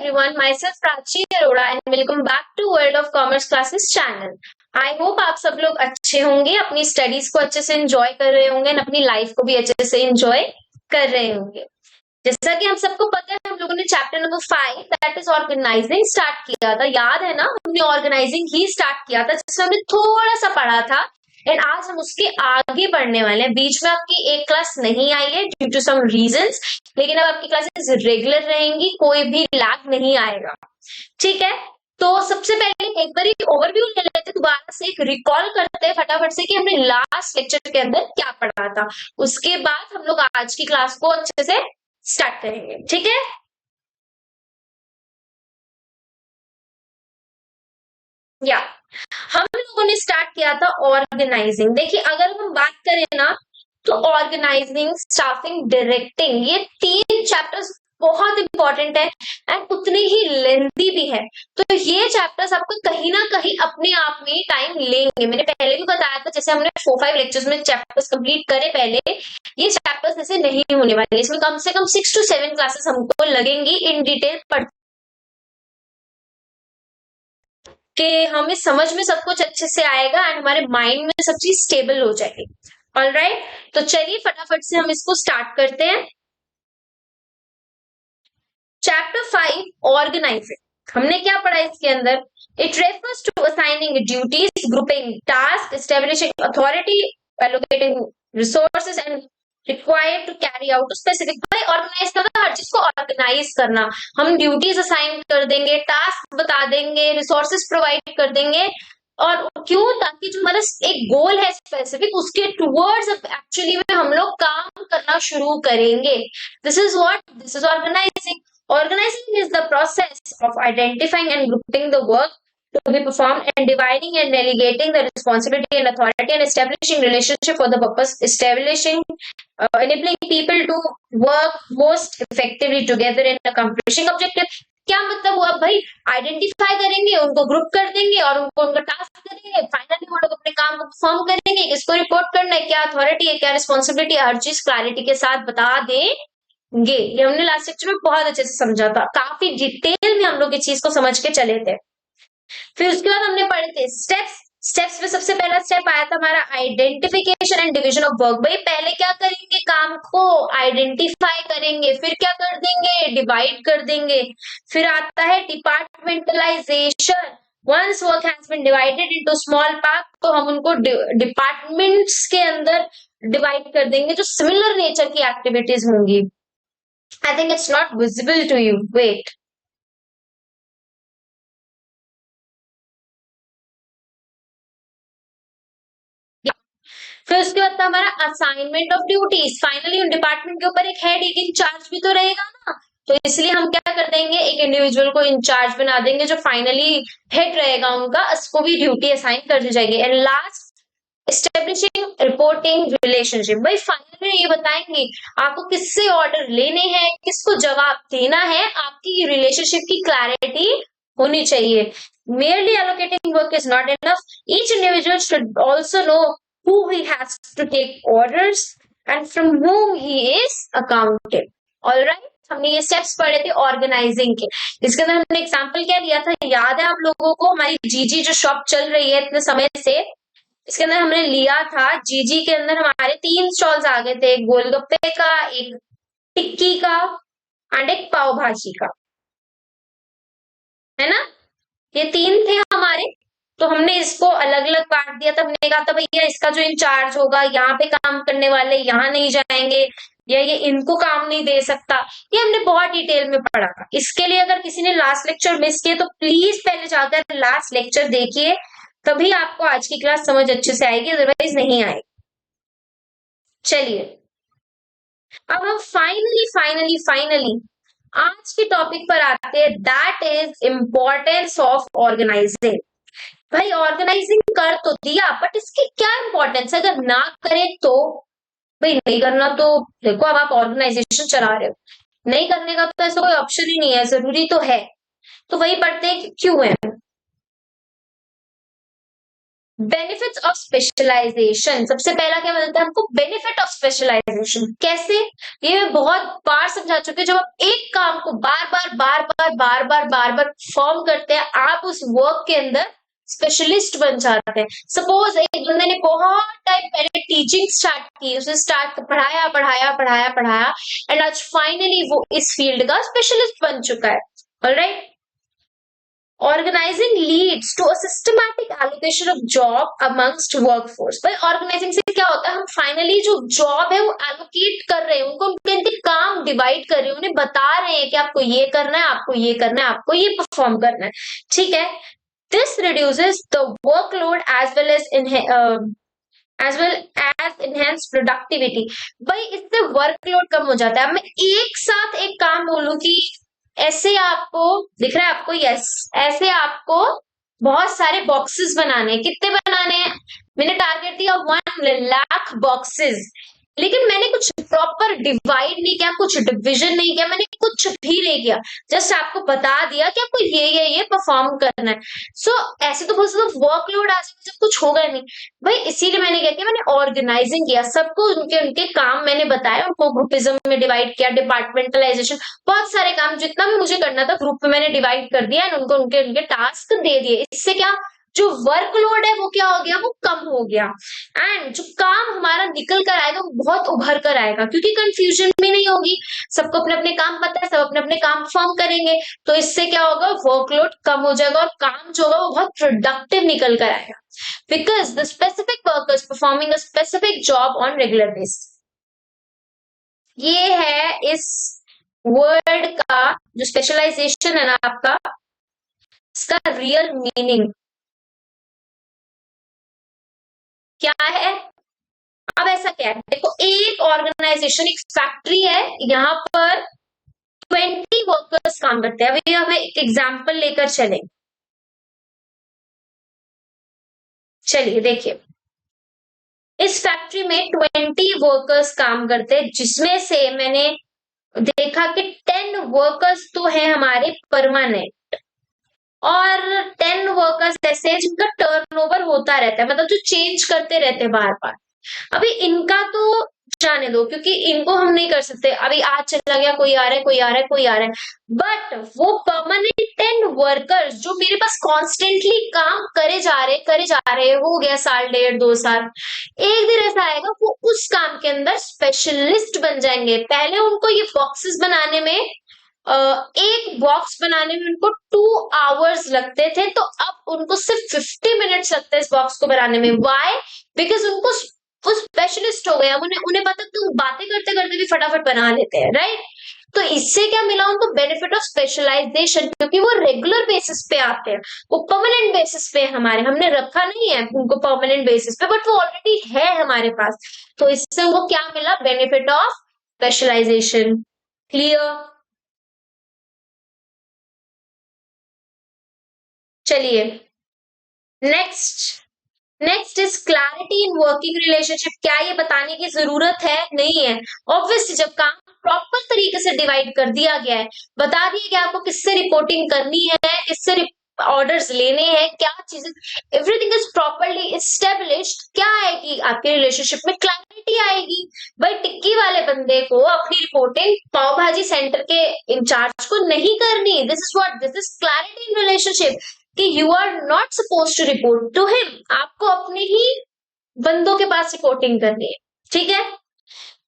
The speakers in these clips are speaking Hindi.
everyone, myself Prachi Arora and welcome back to World of Commerce Classes channel. I hope आप सब लोग अच्छे होंगे, अपनी स्टडीज को अच्छे से एंजॉय कर रहे होंगे और अपनी लाइफ को भी अच्छे से एंजॉय कर रहे होंगे। जैसा कि हम सबको पता है, हम लोगों ने chapter number 5 that is organising start किया था। याद है ना, हमने ऑर्गेनाइजिंग ही स्टार्ट किया था जिसमें हमने थोड़ा सा पढ़ा था एंड आज हम उसके आगे बढ़ने वाले हैं। बीच में आपकी एक क्लास नहीं आई है ड्यू टू सम रीजंस, लेकिन अब आपकी क्लासेस रेगुलर रहेंगी, कोई भी लैग नहीं आएगा। ठीक है, तो सबसे पहले एक बार ओवरव्यू ले लेते हैं, दोबारा से एक रिकॉल करते हैं फटाफट से कि हमने लास्ट लेक्चर के अंदर क्या पढ़ा था। उसके बाद हम लोग आज की क्लास को अच्छे से स्टार्ट करेंगे। ठीक है, या हम लोगों ने स्टार्ट किया था ऑर्गेनाइजिंग। देखिए, अगर हम बात करें ना, तो ऑर्गेनाइजिंग, स्टाफिंग, डायरेक्टिंग, ये 3 चैप्टर्स बहुत इंपॉर्टेंट है एंड उतने ही लेंथी भी है। तो ये चैप्टर्स आपको कहीं ना कहीं अपने आप में टाइम लेंगे। मैंने पहले भी बताया था, जैसे हमने 4-5 लेक्चर्स में चैप्टर्स कंप्लीट करे पहले, ये चैप्टर्स ऐसे नहीं होने वाले। इसमें कम से कम 6 to 7 क्लासेस हमको लगेंगी इन डिटेल पढ़ कि हमें समझ में सब कुछ अच्छे से आएगा एंड हमारे माइंड में सब चीज स्टेबल हो जाएगी। ऑलराइट, तो चलिए फटाफट से हम इसको स्टार्ट करते हैं। चैप्टर 5 ऑर्गेनाइजिंग, हमने क्या पढ़ा इसके अंदर? It refers to assigning duties, grouping task, establishing authority, allocating resources and required to carry out specific. भाई ऑर्गेनाइज करना, हर चीज को ऑर्गेनाइज करना। हम ड्यूटीज असाइन कर देंगे, टास्क बता देंगे, रिसोर्सेज प्रोवाइड कर देंगे। और क्यों? ताकि जो हमारा एक गोल है स्पेसिफिक, उसके टुवर्ड्स एक्चुअली में हम लोग काम करना शुरू करेंगे। This is what, this is organising. Organizing is the process of identifying and grouping the work to be performed and dividing and delegating the responsibility and authority and establishing relationship for the purpose, enabling people to work most effectively together in accomplishing objective. क्या मतलब हुआ भाई? आइडेंटिफाई करेंगे, उनको ग्रुप कर देंगे और उनको उनका टास्क करेंगे। फाइनली वो लोग अपने काम को परफॉर्म करेंगे। किसको रिपोर्ट करना है, क्या अथॉरिटी है, क्या रिस्पॉन्सिबिलिटी है, हर चीज क्लैरिटी के साथ बता दें ये हमने लास्ट लेक्चर में बहुत अच्छे से समझा था। काफी डिटेल में हम लोग इस चीज को समझ के चले थे। फिर उसके बाद हमने पढ़े थे स्टेप्स। स्टेप्स में सबसे पहला स्टेप आया था हमारा identification and division of work. भाई पहले क्या करेंगे? काम को आइडेंटिफाई करेंगे, फिर क्या कर देंगे? डिवाइड कर देंगे। फिर आता है departmentalisation. Once work has been divided into small part, तो हम उनको डिपार्टमेंट्स के अंदर डिवाइड कर देंगे जो सिमिलर नेचर की एक्टिविटीज होंगी। I think it's not visible to you. Wait. Yeah. फिर उसके बाद था हमारा असाइनमेंट ऑफ ड्यूटीज। फाइनली उन डिपार्टमेंट के ऊपर एक हेड, एक इंचार्ज भी तो रहेगा ना, तो इसलिए हम क्या कर देंगे? एक इंडिविजुअल को इंचार्ज बना देंगे जो फाइनली हेड रहेगा उनका, उसको भी ड्यूटी असाइन कर दी जाएगी। And last, establishing reporting relationship. भाई फाइनली ये बताएंगे आपको किससे ऑर्डर लेने हैं, किसको जवाब देना है, आपकी रिलेशनशिप की क्लैरिटी होनी चाहिए। merely allocating work is not enough. Each individual should also know who he has to take orders and from whom he is accountable. All right, हमने ये स्टेप्स पढ़े थे ऑर्गेनाइजिंग के। इसके अंदर हमने एग्जांपल क्या लिया था, याद है आप लोगों को? हमारी जीजी जो शॉप चल रही है इतने समय से, इसके अंदर हमने लिया था जीजी के अंदर हमारे 3 स्टॉल्स आ गए थे, एक गोलगप्पे का, एक टिक्की का एंड एक पाव भाजी का, है ना? ये 3 थे हमारे। तो हमने इसको अलग अलग बांट दिया था। हमने कहा था भैया इसका जो इंचार्ज होगा, यहाँ पे काम करने वाले यहाँ नहीं जाएंगे, या ये इनको काम नहीं दे सकता। ये हमने बहुत डिटेल में पढ़ा था। इसके लिए अगर किसी ने लास्ट लेक्चर मिस किए तो प्लीज पहले जाकर लास्ट लेक्चर देखिए, तभी आपको आज की क्लास समझ अच्छे से आएगी, अदरवाइज नहीं आएगी। चलिए, अब हम फाइनली आज के टॉपिक पर आते हैं, that is importance of organising. भाई ऑर्गेनाइजिंग कर तो दिया, बट इसकी क्या इंपॉर्टेंस है? अगर ना करें तो भाई नहीं करना तो देखो, अब आप ऑर्गेनाइजेशन चला रहे हो, नहीं करने का तो ऐसा कोई ऑप्शन ही नहीं है, जरूरी तो है। तो वही पढ़ते हैं कि क्यों है। बेनिफिट्स ऑफ स्पेशलाइजेशन, सबसे पहला क्या मिलता है हमको, बेनिफिट ऑफ स्पेशलाइजेशन। कैसे, ये मैं बहुत बार समझा चुकी हूँ। जब आप एक काम को बार बार परफॉर्म करते हैं, आप उस वर्क के अंदर स्पेशलिस्ट बन जाते हैं। सपोज एक बंदे ने बहुत टाइम पहले टीचिंग स्टार्ट की, उसने स्टार्ट पढ़ाया पढ़ाया पढ़ाया पढ़ाया एंड आज फाइनली वो इस फील्ड का स्पेशलिस्ट बन चुका है। Alright, organising leads to a systematic allocation of job amongst workforce. भाई ऑर्गेनाइजिंग से क्या होता है, हम फाइनली जो जॉब है वो एलोकेट कर रहे हैं, उनको उनके काम डिवाइड कर रहे हैं, उन्हें बता रहे हैं कि आपको ये करना है, आपको ये करना है, आपको ये परफॉर्म करना है। ठीक है, this reduces the workload as well as enhance productivity. भाई इससे वर्कलोड कम हो जाता है। अब मैं एक साथ एक काम बोलूं कि ऐसे आपको दिख रहा है, आपको यस, ऐसे आपको बहुत सारे बॉक्सेस बनाने हैं। कितने बनाने हैं, मैंने टारगेट दिया 1 लाख बॉक्सेस, लेकिन मैंने कुछ प्रॉपर डिवाइड नहीं किया, कुछ डिविजन नहीं किया, मैंने कुछ भी नहीं किया। जस्ट आपको बता दिया कि आपको ये परफॉर्म करना है। सो ऐसे तो बहुत वर्कलोड आ जाएगा, जब कुछ होगा नहीं। भाई इसीलिए मैंने क्या किया, मैंने ऑर्गेनाइजिंग किया, सबको उनके उनके काम मैंने बताया, उनको ग्रुपिज्म में डिवाइड किया, डिपार्टमेंटलाइजेशन, बहुत सारे काम जितना भी मुझे करना था ग्रुप में मैंने डिवाइड कर दिया एंड उनको उनके उनके टास्क दे दिए। इससे क्या, जो वर्कलोड है वो क्या हो गया, वो कम हो गया एंड जो काम हमारा निकल कर आएगा वो बहुत उभर कर आएगा, क्योंकि कंफ्यूजन भी नहीं होगी, सबको अपने अपने काम पता है, सब अपने अपने काम परफॉर्म करेंगे। तो इससे क्या होगा, वर्कलोड कम हो जाएगा और काम जो होगा वो बहुत प्रोडक्टिव निकल कर आएगा, because the specific workers performing a specific job on regular basis। ये है इस वर्ड का जो स्पेशलाइजेशन है ना आपका, इसका रियल मीनिंग क्या है। अब ऐसा क्या है, देखो एक ऑर्गेनाइजेशन, एक फैक्ट्री है, यहाँ पर 20 वर्कर्स काम करते हैं। अभी हमें एक एग्जाम्पल लेकर चले, चलिए देखिए, इस फैक्ट्री में 20 वर्कर्स काम करते हैं, जिसमें से मैंने देखा कि 10 वर्कर्स तो है हमारे परमानेंट और 10 वर्कर्स ऐसे हैं जिनका टर्नओवर होता रहता है, मतलब जो चेंज करते रहते हैं बार बार। अभी इनका तो जाने दो, क्योंकि इनको हम नहीं कर सकते, अभी आज चला गया, कोई आ रहा है, कोई आ रहा है, कोई आ रहा है। बट वो परमानेंट 10 वर्कर्स जो मेरे पास कॉन्स्टेंटली काम करे जा रहे, हो गया साल डेढ़ 2 साल, एक दिन ऐसा आएगा वो उस काम के अंदर स्पेशलिस्ट बन जाएंगे। पहले उनको ये बॉक्सेस बनाने में एक बॉक्स बनाने में उनको 2 आवर्स लगते थे, तो अब उनको सिर्फ 50 मिनट्स लगते हैं इस बॉक्स को बनाने में। वाई, बिकॉज उनको वो स्पेशलिस्ट हो गया, उन्हें उन्हें पता, तुम बातें करते करते भी फटाफट बना लेते हैं, राइट। तो इससे क्या मिला उनको, बेनिफिट ऑफ स्पेशलाइजेशन, क्योंकि वो रेगुलर बेसिस पे आते हैं, वो परमानेंट बेसिस पे हमारे, हमने रखा नहीं है उनको परमानेंट बेसिस पे, बट वो ऑलरेडी है हमारे पास। तो इससे उनको क्या मिला, बेनिफिट ऑफ स्पेशलाइजेशन। क्लियर, चलिए next. Next is clarity in working relationship. क्या ये बताने की जरूरत है, नहीं है। ऑब्वियसली जब काम प्रॉपर तरीके से डिवाइड कर दिया गया है, बता दिया गया आपको किससे रिपोर्टिंग करनी है, किससे ऑर्डर्स लेने हैं, क्या चीजें, एवरीथिंग इज प्रॉपरली एस्टेब्लिश्ड, क्या आएगी आपके रिलेशनशिप में, क्लैरिटी आएगी। भाई टिक्की वाले बंदे को अपनी रिपोर्टिंग पाव भाजी सेंटर के इंचार्ज को नहीं करनी। This is what, this is clarity in relationship, कि you are not suppose to report to him, आपको अपने ही बंदों के पास रिपोर्टिंग करनी है। ठीक है,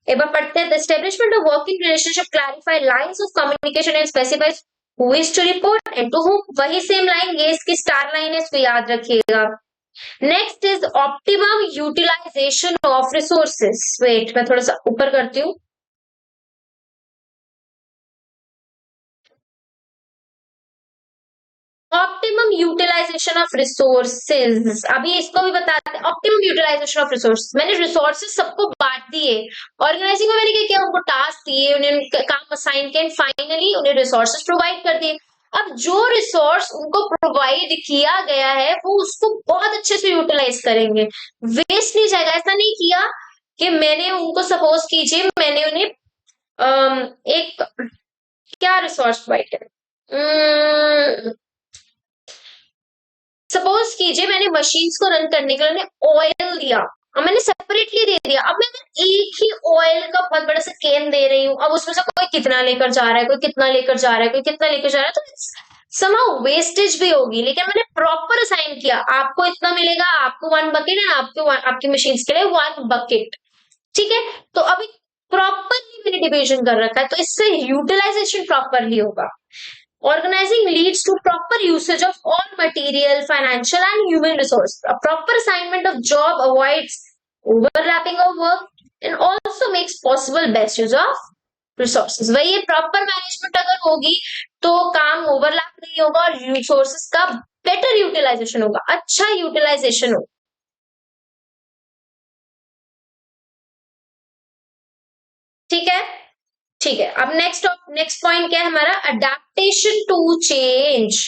एक बार पढ़ते हैं। The establishment of working relationship clarify lines of communication and specifies who is to report and to whom. वही सेम लाइन, ये इसकी स्टार लाइन है, इसको याद रखिएगा। Next is optimum utilisation of resources. Wait, मैं थोड़ा सा ऊपर करती हूँ। ऑप्टिमम यूटिलाइजेशन ऑफ रिसोर्सेज, अभी इसको भी बताते हैं। ऑप्टिमम यूटिलाइजेशन ऑफ रिसोर्स, मैंने रिसोर्सेज सबको बांट दिए। ऑर्गेनाइजिंग में मैंने क्या किया, उनको टास्क दिए, उन्हें काम असाइन किए, फाइनली उन्हें रिसोर्सेज प्रोवाइड कर दिए। अब जो रिसोर्स उनको प्रोवाइड किया गया है वो उसको बहुत अच्छे से यूटिलाइज करेंगे, वेस्ट नहीं जाएगा। ऐसा नहीं किया कि मैंने उनको, सपोज कीजिए मैंने उन्हें एक क्या रिसोर्स प्रोवाइड करें, सपोज कीजिए मैंने मशीन्स को रन करने के लिए ऑयल दिया और मैंने सेपरेटली दे दिया। अब मैं अगर एक ही ऑयल का बहुत बड़ा सा कैन दे रही हूँ, अब उसमें से कोई कितना लेकर जा रहा है, कोई कितना लेकर जा रहा है, कोई कितना लेकर जा रहा है, तो समहाउ वेस्टेज भी होगी। लेकिन मैंने प्रॉपर असाइन किया, आपको इतना मिलेगा, आपको 1 बकेट है, आपको आपकी मशीन के लिए 1 बकेट। ठीक है, तो अभी प्रॉपरली मैंने डिविजन कर रखा है, तो इससे यूटिलाइजेशन प्रॉपरली होगा। Organizing leads to proper usage of all material, financial, and human resources. A proper assignment of job avoids overlapping of work and also makes possible best use of resources. वही ये proper management अगर होगी तो काम overlap नहीं होगा और resources का better utilization होगा, अच्छा utilization होगा। ठीक है, ठीक है। अब नेक्स्ट पॉइंट क्या है हमारा, adaptation to change.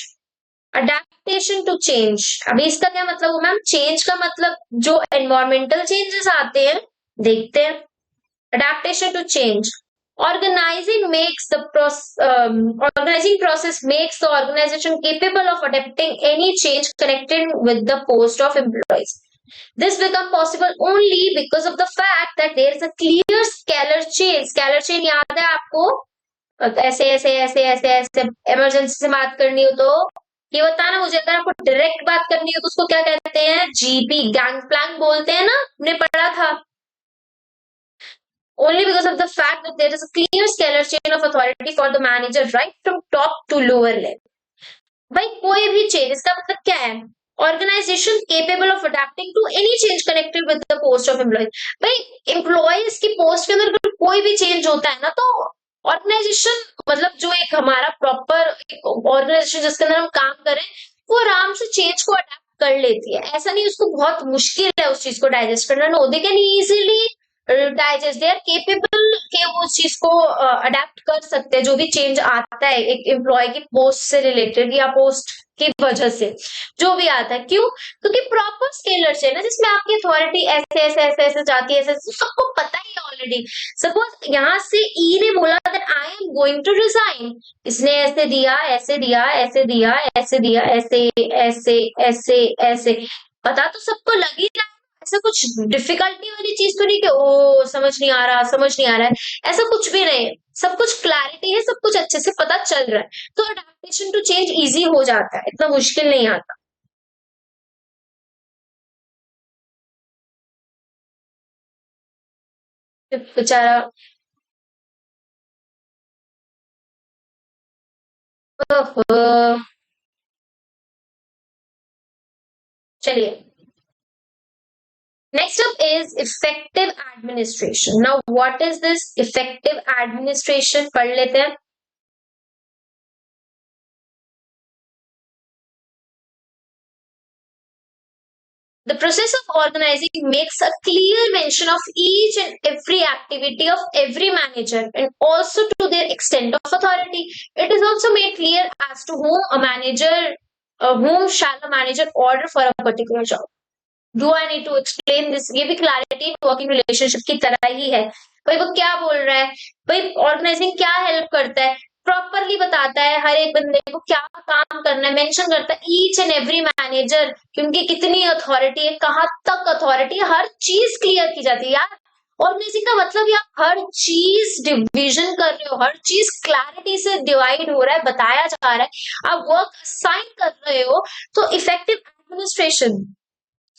Adaptation to change, अभी इसका क्या मतलब हो मैम, चेंज का मतलब जो एनवायरमेंटल चेंजेस आते हैं, देखते हैं। Adaptation to change, organizing process makes the organization capable of adapting any change connected with the post of employees. This become possible only because of the fact that there is a clear scalar chain. Scalar chain याद है आपको, ऐसे ऐसे ऐसे ऐसे ऐसे इमरजेंसी से बात करनी हो तो ये बताना मुझे, अगर आपको डायरेक्ट बात करनी हो तो उसको क्या कहते हैं, जीपी, गैंग प्लैंक बोलते हैं ना, हमने पढ़ा था। Only because of the fact that there is a clear scalar chain of authority for the manager right from top to lower level. भाई कोई भी चेंज, इसका मतलब क्या है, organisation capable of adapting to any change connected with the post of employ. भाई एम्प्लॉयज की पोस्ट के अंदर कोई भी चेंज होता है ना, तो ऑर्गेनाइजेशन मतलब जो एक हमारा प्रॉपर ऑर्गेनाइजेशन जिसके अंदर हम काम करें, वो आराम से चेंज को अडेप्ट कर लेती है। ऐसा नहीं उसको बहुत मुश्किल है उस चीज को डाइजेस्ट करना, no, they can easily digest, they are capable के वो उस चीज को अडेप्ट कर सकते हैं, जो भी चेंज आता है एक एम्प्लॉय की पोस्ट से रिलेटेड या पोस्ट की वजह से जो भी आता है। क्यों? क्योंकि प्रॉपर स्केलर चेन है जिसमें आपकी अथॉरिटी ऐसे ऐसे ऐसे ऐसे जाती है, ऐसे सबको पता ही है ऑलरेडी। सपोज यहाँ से ई ने बोला that I am going to resign, इसने ऐसे दिया, ऐसे दिया, ऐसे दिया, ऐसे दिया, ऐसे ऐसे ऐसे ऐसे, पता तो सबको लग ही रहा है। ऐसा कुछ डिफिकल्टी वाली चीज तो नहीं कि ओ समझ नहीं आ रहा, समझ नहीं आ रहा है, ऐसा कुछ भी नहीं है। सब कुछ क्लैरिटी है, सब कुछ अच्छे से पता चल रहा है, तो अडेप्टेशन टू चेंज इजी हो जाता है, इतना मुश्किल नहीं आता। बेचारा, चलिए, next up is effective administration. Now what is this effective administration, पढ़ लेते हैं। The process of organizing makes a clear mention of each and every activity of every manager and also to their extent of authority. It is also made clear as to whom shall a manager order for a particular job. Do I need to explain this? ये भी clarity in working relationship की तरह ही है। भाई वो क्या बोल रहा है, भाई ऑर्गेनाइजिंग क्या हेल्प करता है, प्रॉपरली बताता है हर एक बंदे को क्या काम करना है, मेंशन करता है ईच एंड एवरी मैनेजर कि उनकी कितनी अथॉरिटी है, कहाँ तक अथॉरिटी है, हर चीज क्लियर की जाती है। यार ऑर्गेनाइजिंग का मतलब आप हर चीज डिविजन कर रहे हो, हर चीज क्लैरिटी से डिवाइड हो रहा है, बताया जा रहा है, आप वर्क असाइन कर रहे हो, तो इफेक्टिव एडमिनिस्ट्रेशन।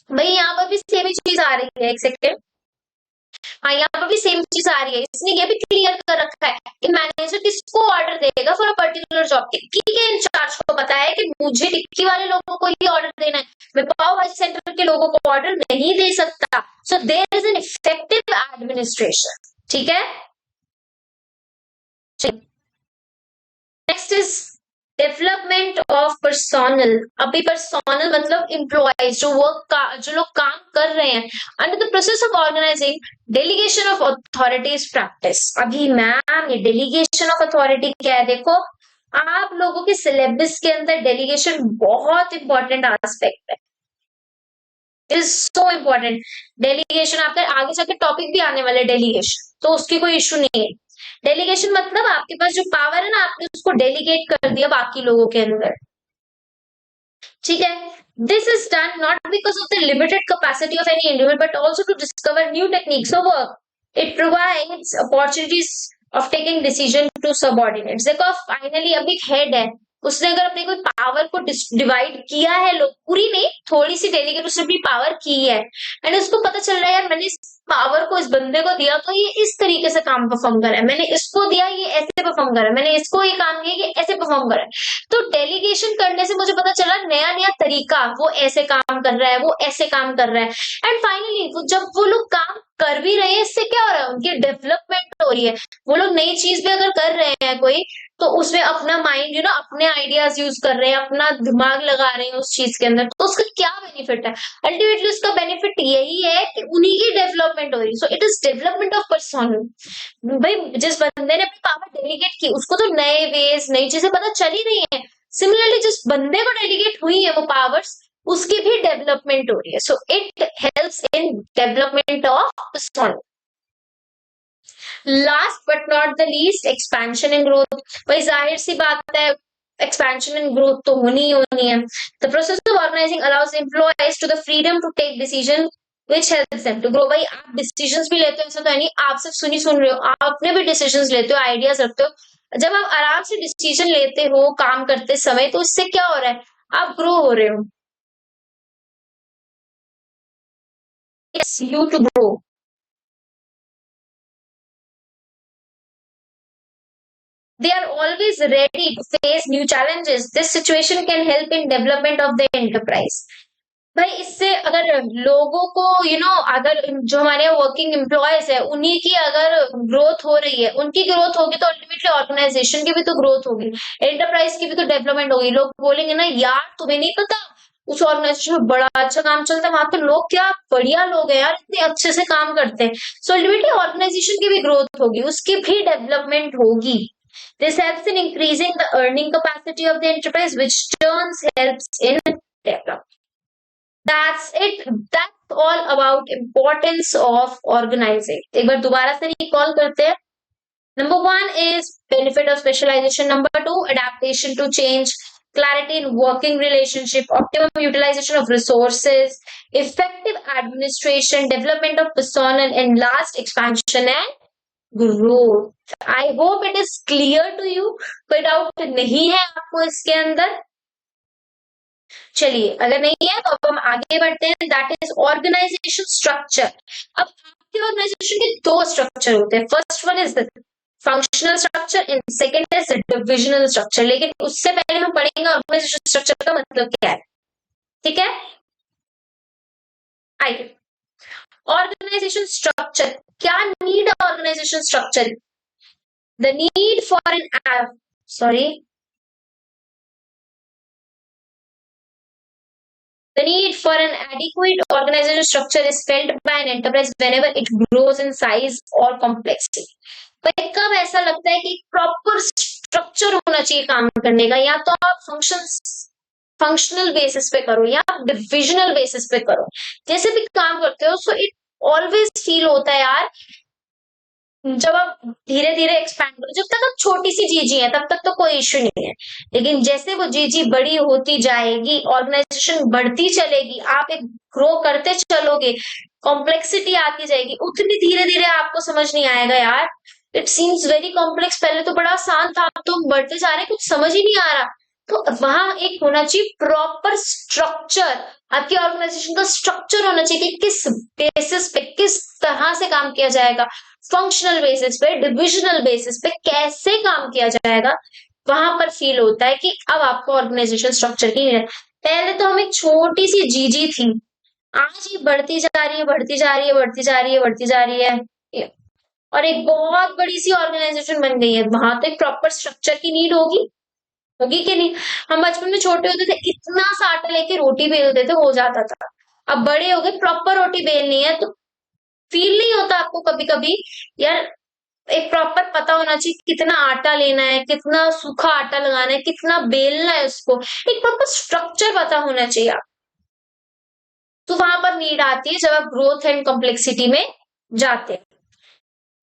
भाई यहाँ पर भी सेम ही चीज आ रही है, एक सेकेंड, हाँ यहाँ पर भी सेम चीज आ रही है। इसने ये भी क्लियर कर रखा है कि मैनेजर किसको ऑर्डर देगा फॉर अ पर्टिकुलर जॉब। टिक्की के इंचार्ज को पता है कि मुझे टिक्की वाले लोगों को ही ऑर्डर देना है, मैं पाव भाजी सेंटर के लोगों को ऑर्डर नहीं दे सकता। So there is an effective administration. ठीक है, next is development of personnel. अभी पर्सोनल मतलब एम्प्लॉयज, जो लोग काम कर रहे हैं। Under the process of organising delegation of authorities practice. अभी मैम ये डेलीगेशन ऑफ अथॉरिटी क्या है, देखो आप लोगों के सिलेबस के अंदर डेलीगेशन बहुत इंपॉर्टेंट एस्पेक्ट है, इज सो इम्पोर्टेंट। डेलीगेशन आपका आगे जाके टॉपिक भी आने वाला है डेलीगेशन, तो उसकी कोई इश्यू नहीं है। डेलीगेशन मतलब आपके पास जो पावर है ना, आपने उसको डेलीगेट कर दिया बाकी लोगों के अंदर। ठीक है, This is done not because of the limited capacity of any individual, but also to discover new techniques of work. It provides opportunities of taking decision to subordinates. देखो फाइनली अभी एक हेड है, उसने अगर अपनी कोई पावर को डिवाइड किया है, लोग पूरी नहीं थोड़ी सी डेलीगेट उसने अपनी पावर की है, एंड उसको पता चल रहा है यार मैंने इस पावर को इस बंदे को दिया तो ये इस तरीके से काम परफॉर्म कर रहा है, मैंने इसको दिया ये ऐसे परफॉर्म कर रहा है, मैंने इसको ये काम दिया ये ऐसे परफॉर्म कर रहा है। तो डेलीगेशन करने से मुझे पता चला नया नया तरीका, वो ऐसे काम कर रहा है वो ऐसे काम कर रहा है, एंड फाइनली जब वो लोग काम कर भी रहे हैं इससे क्या हो रहा है उनकी डेवलपमेंट हो रही है। वो लोग नई चीज भी अगर कर रहे हैं कोई तो उसमें अपना माइंड अपने आइडियाज यूज कर रहे हैं, अपना दिमाग लगा रहे हैं उस चीज के अंदर, तो उसका क्या बेनिफिट है? अल्टीमेटली उसका बेनिफिट यही है कि उन्हीं की डेवलपमेंट हो रही है। So it is development of person. भाई जिस बंदे ने अपनी पावर डेलीगेट की उसको तो नए वेज नई चीजें पता चल ही रही है। सिमिलरली जिस बंदे को डेलीगेट हुई है वो पावर्स उसकी भी डेवलपमेंट हो रही है। So it helps in development of person. Last but not the least, expansion and growth. भाई जाहिर सी बात है एक्सपेंशन एंड ग्रोथ तो होनी ही होनी है। The process of organising allows employees to the freedom to take decision which helps them to grow। भाई आप डिसीजंस भी लेते हो, ऐसा तो है नहीं आप सिर्फ सुन रहे हो, आप अपने भी डिसीजंस लेते हो, आइडियाज रखते हो। जब आप आराम से डिसीजन लेते हो काम करते समय तो इससे क्या हो रहा है, आप ग्रो हो रहे हो। It's you to grow. They are always ready to face new challenges. This situation can help in development of the enterprise। भाई इससे अगर लोगों को अगर जो हमारे वर्किंग एम्प्लॉयज है उन्हीं की अगर ग्रोथ हो रही है, उनकी ग्रोथ होगी तो अल्टीमेटली ऑर्गेनाइजेशन की भी तो ग्रोथ होगी, एंटरप्राइज की भी तो डेवलपमेंट होगी। लोग बोलेंगे ना यार तुम्हें नहीं पता उस ऑर्गेनाइजेशन में बड़ा अच्छा काम चलता है, वहां पे लोग क्या बढ़िया लोग हैं यार, इतने अच्छे से काम करते हैं। सो अल्टीमेटली ऑर्गेनाइजेशन की भी ग्रोथ होगी, उसकी भी डेवलपमेंट होगी। This helps in increasing the earning capacity of the enterprise, which turns helps in development। That's it। That's all about importance of organizing। एक बार दोबारा से रिकॉल करते हैं। Number one is benefit of specialization. Number two, adaptation to change, clarity in working relationship, optimum utilization of resources, effective administration, development of personnel, and last expansion and growth। I hope it is clear to you। कोई डाउट नहीं है आपको इसके अंदर? चलिए अगर नहीं है तो अब हम आगे बढ़ते हैं। That is organisation structure. अब आपके ऑर्गेनाइजेशन के दो स्ट्रक्चर होते हैं। First one is the functional structure and second is divisional structure. लेकिन उससे पहले हम पढ़ेंगे ऑर्गेनाइजेशन स्ट्रक्चर का मतलब क्या है। ठीक है, आइए ऑर्गेनाइजेशन स्ट्रक्चर। क्या need organisation structure? The need for an The need for an adequate organizational structure is felt by an enterprise whenever it grows in size or complexity। पर कब ऐसा लगता है कि प्रॉपर स्ट्रक्चर होना चाहिए काम करने का, या तो आप फंक्शनल बेसिस पे करो या डिविजनल बेसिस पे करो, जैसे भी काम करते हो। सो इट ऑलवेज फील होता है यार जब आप धीरे धीरे एक्सपैंड करो, जब तक आप छोटी सी जीजी है तब तक तो कोई इश्यू नहीं है, लेकिन जैसे वो जीजी बड़ी होती जाएगी, ऑर्गेनाइजेशन बढ़ती चलेगी, आप एक ग्रो करते चलोगे, कॉम्प्लेक्सिटी आती जाएगी, उतनी धीरे धीरे आपको समझ नहीं आएगा यार इट सीम्स वेरी कॉम्प्लेक्स, पहले तो बड़ा आसान था, अब तो बढ़ते जा रहे कुछ समझ ही नहीं आ रहा। तो वहां एक होना चाहिए प्रॉपर स्ट्रक्चर। आपकी ऑर्गेनाइजेशन का स्ट्रक्चर होना चाहिए कि किस बेसिस पे किस तरह से काम किया जाएगा, फंक्शनल बेसिस पे डिविजनल बेसिस पे कैसे काम किया जाएगा। वहां पर फील होता है कि अब आपको ऑर्गेनाइजेशन स्ट्रक्चर की है। पहले तो हम एक छोटी सी जीजी थी, आज ये बढ़ती जा रही है बढ़ती जा रही है बढ़ती जा रही है बढ़ती जा रही है और एक बहुत बड़ी सी ऑर्गेनाइजेशन बन गई है। वहां तो एक प्रॉपर स्ट्रक्चर की नीड होगी कि नहीं? हम बचपन में छोटे होते थे इतना सा आटा लेके रोटी बेलते थे हो जाता था, अब बड़े हो गए प्रॉपर रोटी बेलनी है तो फील नहीं होता आपको कभी कभी यार एक प्रॉपर पता होना चाहिए कितना आटा लेना है, कितना सूखा आटा लगाना है, कितना बेलना है, उसको एक प्रॉपर स्ट्रक्चर पता होना चाहिए आप। तो वहां पर नीड आती है जब आप ग्रोथ एंड कॉम्प्लेक्सिटी में जाते हैं।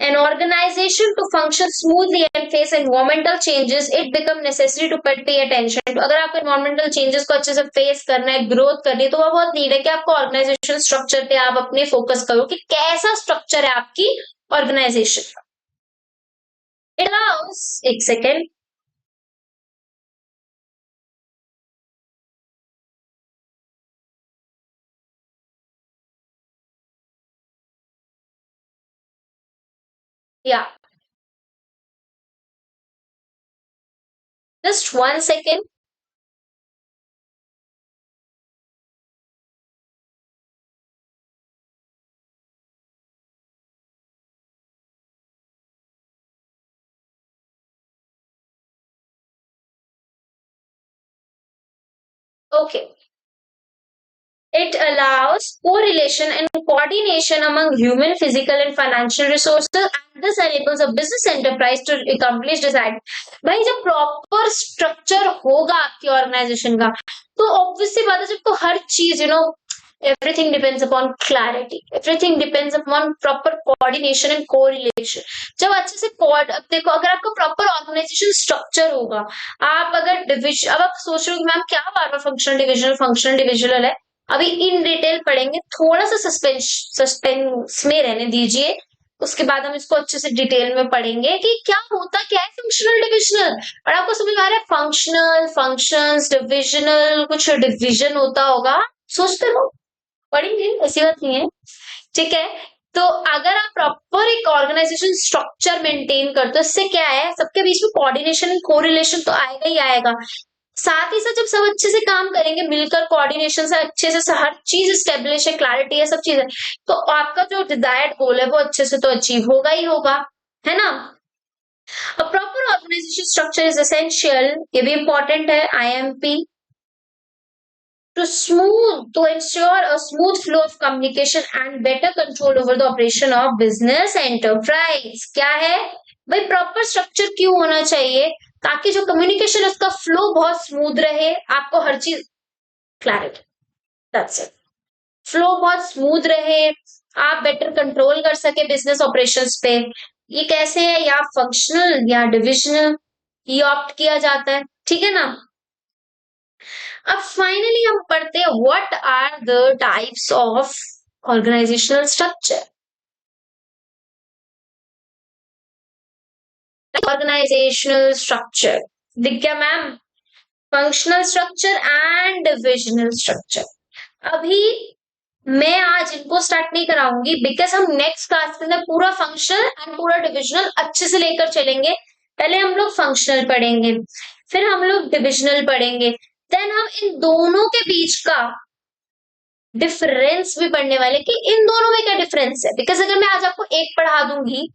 An organization to function smoothly and face environmental changes, it become necessary to pay attention. तो अगर आपको environmental changes को अच्छे से face करना है, growth करनी है, तो वह बहुत नीड है कि आपको organization structure पे आप अपने focus करो कि कैसा structure है आपकी organization का. It allows, एक second, yeah, just 1 second. Okay. It allows correlation and coordination among human, physical, and financial resources, and this enables a business enterprise to accomplish desired. भाई जब प्रॉपर स्ट्रक्चर होगा आपकी ऑर्गेनाइजेशन का, तो ऑब्वियसली बात है, जब तो हर चीज everything depends upon clarity, everything depends upon proper coordination and correlation. जब अच्छे से देखो, अगर आपका प्रॉपर ऑर्गेनाइजेशन स्ट्रक्चर होगा, आप अगर डिविजन, अब आप सोच रहे हो मैम क्या बार बार फंक्शनल डिविजनल है, अभी इन डिटेल पढ़ेंगे, थोड़ा सा सस्पेंस में रहने दीजिए, उसके बाद हम इसको अच्छे से डिटेल में पढ़ेंगे कि क्या होता क्या है फंक्शनल डिविजनल. और आपको समझ में आ रहा है फंक्शनल, फंक्शंस, डिविजनल, कुछ डिविजन होता होगा, सोचते रहो, पढ़ेंगे, ऐसी बात नहीं है. ठीक है, तो अगर आप प्रॉपर एक ऑर्गेनाइजेशन स्ट्रक्चर मेंटेन करते हो, इससे क्या है, सबके बीच में कोऑर्डिनेशन एंड कोरिलेशन तो आएगा ही आएगा. साथ ही साथ जब सब अच्छे से काम करेंगे मिलकर, कोऑर्डिनेशन से अच्छे से हर चीज स्टेब्लिश है, क्लैरिटी है, सब चीज है, तो आपका जो डिजायर्ड गोल है वो अच्छे से तो अचीव होगा ही होगा, है ना. A proper organization structure is essential, ये भी इंपॉर्टेंट है, IMP, to ensure a smooth flow of communication and better control over the operation of business enterprise. क्या है भाई, प्रॉपर स्ट्रक्चर क्यों होना चाहिए, ताकि जो कम्युनिकेशन है उसका फ्लो बहुत स्मूथ रहे, आपको हर चीज क्लैरिटी, दैट्स इट, फ्लो बहुत स्मूथ रहे, आप बेटर कंट्रोल कर सके बिजनेस ऑपरेशंस पे. ये कैसे है, या फंक्शनल या डिविजनल, ये ऑप्ट किया जाता है, ठीक है ना. अब फाइनली हम पढ़ते हैं what are the types of organisational structure. Organisational structure दिख गया ma'am, functional structure and divisional structure. अभी मैं आज इनको स्टार्ट नहीं कराऊंगी, बिकॉज हम नेक्स्ट क्लास में पूरा फंक्शनल एंड पूरा डिविजनल अच्छे से लेकर चलेंगे. पहले हम लोग फंक्शनल पढ़ेंगे, फिर हम लोग डिविजनल पढ़ेंगे, देन हम इन दोनों के बीच का डिफरेंस भी पढ़ने वाले कि इन दोनों में क्या डिफरेंस है. बिकॉज अगर मैं आज आपको एक पढ़ा दूंगी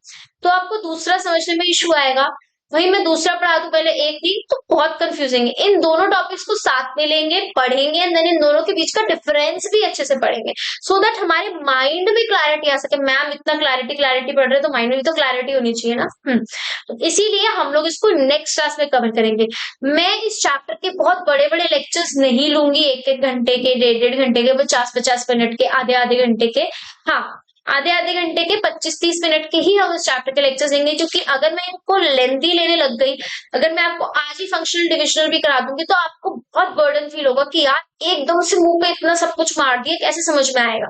तो आपको दूसरा समझने में इशू आएगा, वही मैं दूसरा पढ़ा दूं पहले एक दिन, तो बहुत कंफ्यूजिंग है. इन दोनों टॉपिक्स को साथ में लेंगे, पढ़ेंगे, एंड देन इन दोनों के बीच का डिफरेंस भी अच्छे से पढ़ेंगे, सो दैट हमारे माइंड में क्लैरिटी आ सके. मैम इतना क्लैरिटी पढ़ रहे तो माइंड में भी तो क्लैरिटी होनी चाहिए ना. तो इसीलिए हम लोग इसको नेक्स्ट क्लास में कवर करेंगे. मैं इस चैप्टर के बहुत बड़े बड़े लेक्चर्स नहीं लूंगी, एक घंटे के, 1.5 घंटे के, 50-50 मिनट के, आधे घंटे के, हाँ आधे घंटे के, 25-30 मिनट के ही हम इस चैप्टर के लेक्चर्स देंगे. क्योंकि अगर मैं इनको लेंथी लेने लग गई, अगर मैं आपको आज ही फंक्शनल डिविजनल भी करा दूंगी, तो आपको बहुत बर्डन फील होगा कि यार एकदम से मुंह पे इतना सब कुछ मार दिया, कैसे समझ में आएगा.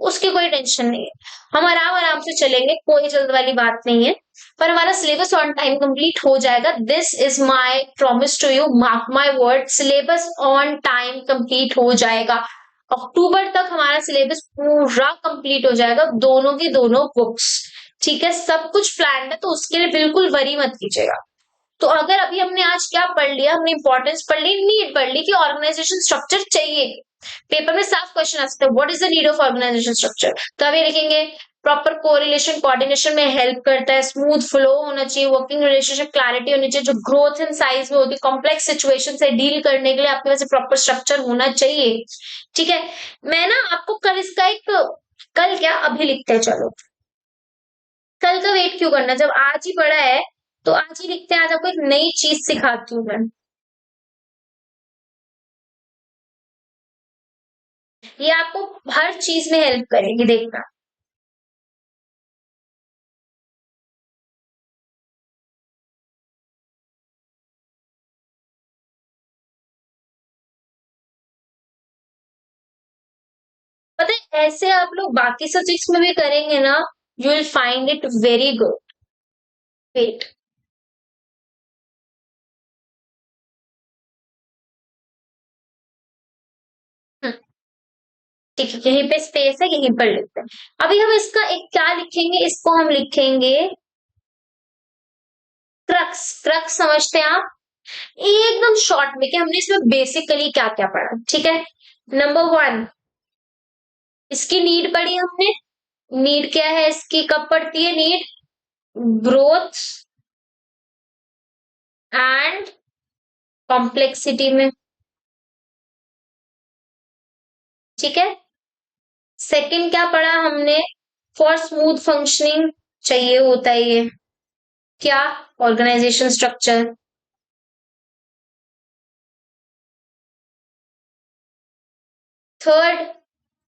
उसकी कोई टेंशन नहीं है, हम आराम आराम से चलेंगे, कोई जल्द वाली बात नहीं है, पर हमारा सिलेबस ऑन टाइम कंप्लीट हो जाएगा. This is my promise to you, mark my word, syllabus on time complete हो जाएगा. अक्टूबर तक हमारा सिलेबस पूरा कंप्लीट हो जाएगा, दोनों की दोनों बुक्स, ठीक है, सब कुछ प्लान है, तो उसके लिए बिल्कुल वरी मत कीजिएगा. तो अगर अभी हमने आज क्या पढ़ लिया, हमने इंपॉर्टेंस पढ़ ली, नीड पढ़ ली कि ऑर्गेनाइजेशन स्ट्रक्चर चाहिए. पेपर में साफ क्वेश्चन आ सकता है, what is the need of organisation structure, तो अभी लिखेंगे प्रॉपर कोरिलेशन कोऑर्डिनेशन में हेल्प करता है, स्मूथ फ्लो होना चाहिए, वर्किंग रिलेशनशिप क्लैरिटी होनी चाहिए, जो ग्रोथ इन साइज में होती है, कॉम्प्लेक्स सिचुएशन से डील करने के लिए आपके पास प्रॉपर स्ट्रक्चर होना चाहिए. ठीक है, मैं ना आपको कल इसका एक, कल क्या अभी लिखते हैं, चलो कल का वेट क्यों करना, जब आज ही पढ़ा है तो आज ही लिखते हैं. आज आपको एक नई चीज सिखाती हूँ मैं, ये आपको हर चीज में हेल्प करेगी, देखना. ऐसे आप लोग बाकी सब्जेक्ट्स में भी करेंगे ना, you will find it very good. Wait. ठीक है, यहीं पे स्पेस है, यहीं पर लिखते हैं. अभी हम इसका एक क्या लिखेंगे, इसको हम लिखेंगे क्रक्स. क्रक्स समझते हैं आप? एकदम शॉर्ट में कि हमने इसमें बेसिकली क्या क्या पढ़ा. ठीक है. नंबर 1, इसकी नीड पढ़ी हमने. नीड क्या है इसकी, कब पढ़ती है नीड? ग्रोथ एंड कॉम्प्लेक्सिटी में. ठीक है. सेकंड क्या पढ़ा हमने? फॉर स्मूथ फंक्शनिंग चाहिए होता है ये क्या? Organisation structure. Third,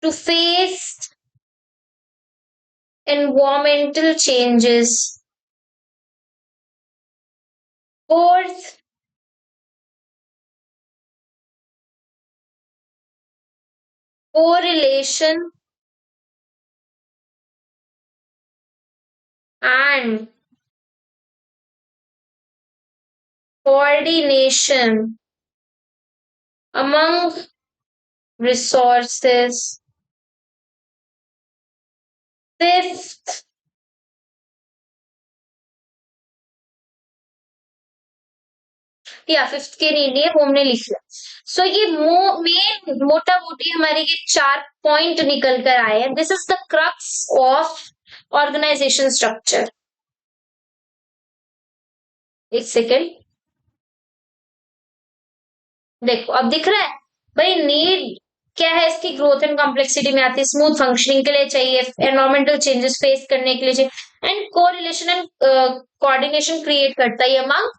to face environmental changes. Fourth, correlation and coordination among resources. Fifth, या फिफ्थ के नहीं लिए वो हमने लिख लिया. सो ये मेन मोटा मोटी हमारे ये 4 पॉइंट निकल कर आए हैं. This is the crux of organisation structure. एक सेकेंड, देखो अब दिख रहा है भाई. नीड क्या है इसकी? ग्रोथ एंड कॉम्प्लेक्सिटी में आती है. स्मूथ फंक्शनिंग के लिए चाहिए, एनवायरमेंटल चेंजेस फेस करने के लिए चाहिए, and correlation and coordination create करता है अमंग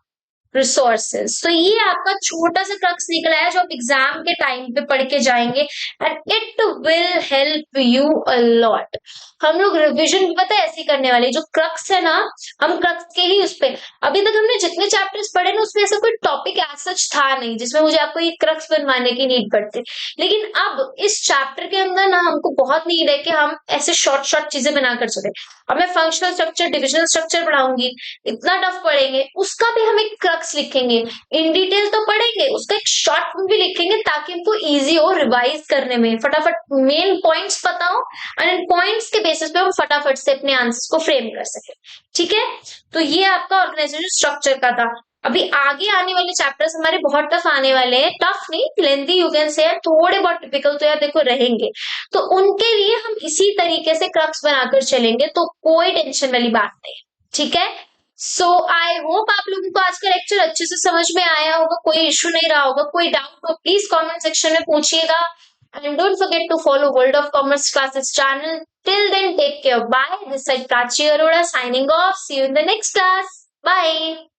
रिसोर्सेज. तो ये आपका छोटा सा क्रक्स निकला है जो आप एग्जाम के टाइम पे पढ़ के जाएंगे and it will help you a lot. हम लोग रिवीजन भी पता है ऐसे करने वाले. जो क्रक्स है ना, हम क्रक्स के ही उस पे अभी तक हमने जितने चैप्टर्स पढ़े ना उसमें ऐसा कोई टॉपिक एज सच था नहीं जिसमें मुझे आपको ये क्रक्स बनवाने की नीड पड़ती. लेकिन अब इस चैप्टर के अंदर ना हमको बहुत नीड है कि हम ऐसे शॉर्ट शॉर्ट चीजें बनाकर चले. अब मैं फंक्शनल स्ट्रक्चर, डिविजनल स्ट्रक्चर पढ़ाऊंगी, इतना टफ पढ़ेंगे, उसका भी हम एक क्रक्स लिखेंगे. इन डिटेल तो पढ़ेंगे, उसका एक शॉर्ट फॉर्म भी लिखेंगे ताकि हमको इजी हो रिवाइज करने में, फटाफट मेन पॉइंट्स पता हो और इन पॉइंट्स के बेसिस पे हम फटाफट से अपने आंसर्स को फ्रेम कर सके. ठीक है. तो ये आपका ऑर्गेनाइजेशन स्ट्रक्चर का था. अभी आगे आने वाले चैप्टर्स हमारे बहुत टफ आने वाले हैं. टफ नहीं, लेंथी यू कैन से, थोड़े बहुत टिपिकल तो यार देखो रहेंगे. तो उनके लिए हम इसी तरीके से क्रक्स बनाकर चलेंगे, तो कोई टेंशन वाली बात नहीं. ठीक है. सो आई होप आप लोगों को आज का लेक्चर अच्छे से समझ में आया होगा, कोई इशू नहीं रहा होगा. कोई डाउट हो प्लीज कमेंट सेक्शन में पूछिएगा. And don't forget to follow world of commerce classes channel. Till then take care. Bye. This side Prachi Arora signing off. See you in the next class. Bye.